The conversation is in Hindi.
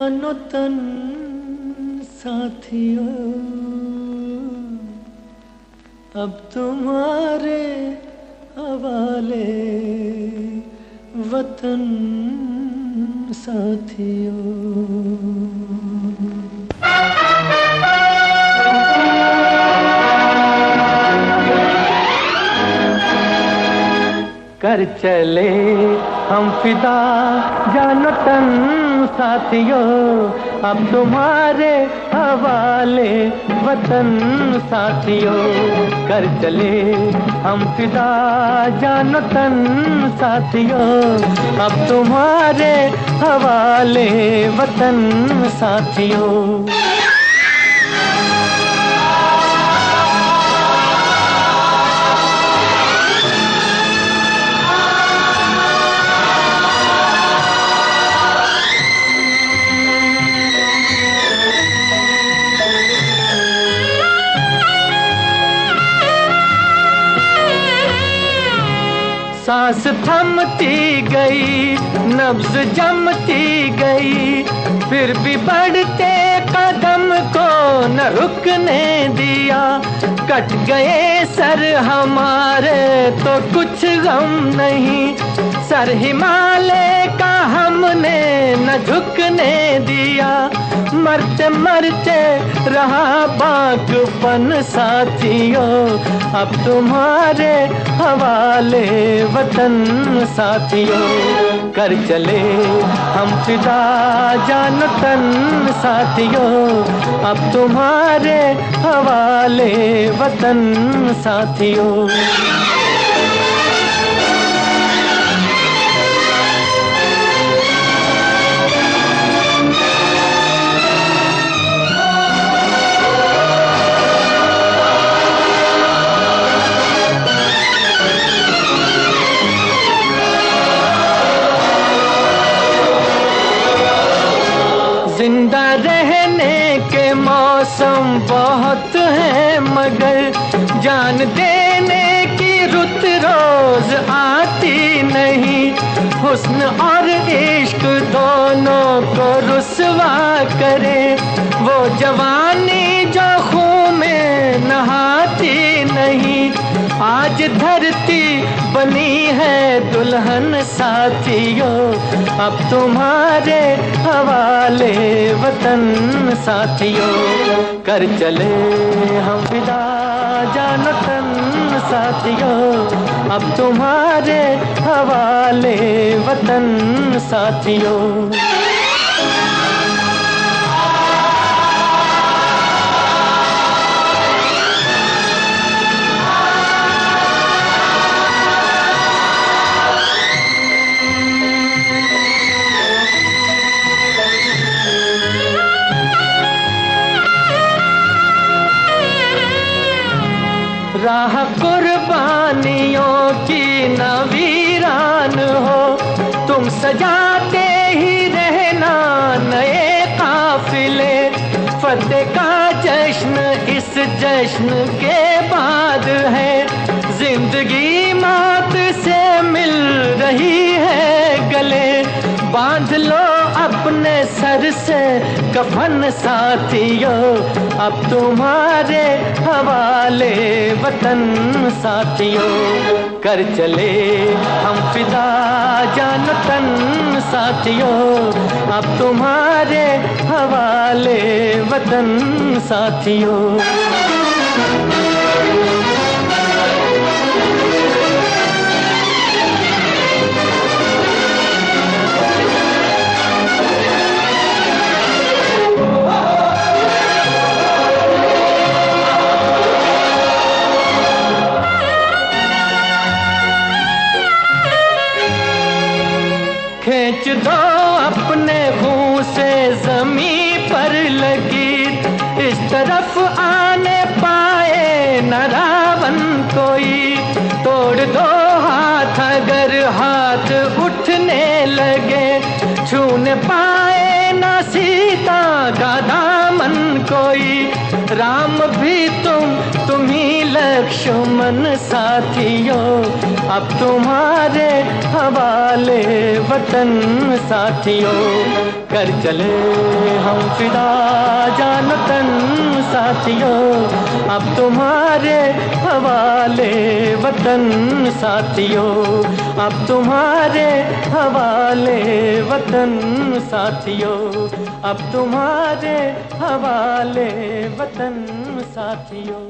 तनो तन साथियों, अब तुम्हारे हवाले वतन साथियों। कर चले हम फिदा जानो तन साथियों, अब तुम्हारे हवाले वतन साथियों। कर चले हम फिदा जानो तन साथियों, अब तुम्हारे हवाले वतन साथियों। सांस थमती गई, नब्ज जमती गई, फिर भी बढ़ते कदम को न रुकने दिया। कट गए सर हमारे तो कुछ गम नहीं, सर हिमालय का हमने न झुकने दिया। मरते मरते रहा बागपन साथियों, अब तुम्हारे हवाले वतन साथियों। कर चले हम फिदा जान तन साथियों, अब तुम्हारे हवाले वतन साथियों। जिंदा रहने के मौसम बहुत हैं, मगर जान देने की रुत रोज आती नहीं। हुस्न और इश्क दोनों को रुसवा करे, वो जवानी जो खून में नहाती नहीं। आज धरती बनी है दुल्हन साथियों, अब तुम्हारे हवाले वतन साथियों। कर चले हम फिदा जानो तन साथियों, अब तुम्हारे हवाले वतन साथियों। राह कुर्बानियों की न वीरान हो, तुम सजाते ही रहना नए काफिले। फतेह का जश्न इस जश्न के बाद है, जिंदगी मौत से मिल रही है गले। बांध लो अपने सर से कफन साथियों, अब तुम्हारे हवाले वतन साथियों। कर चले हम फिदा जानो तन साथियों, अब तुम्हारे हवाले वतन साथियों। खींच दो अपने मुंह से जमीन पर लगी, इस तरफ आने पाए न रावण कोई। तोड़ दो हाथ अगर हाथ उठने लगे, छूने पाए न सीता का दामन कोई। राम भी तुम ही लक्ष्मण साथियों, अब तुम्हारे हवाले वतन साथियों। कर चले हम फिदा जान तन साथियों, अब तुम्हारे हवाले वतन साथियों, अब तुम्हारे हवाले वतन साथियों, अब तुम्हारे हवाले वतन साथियों।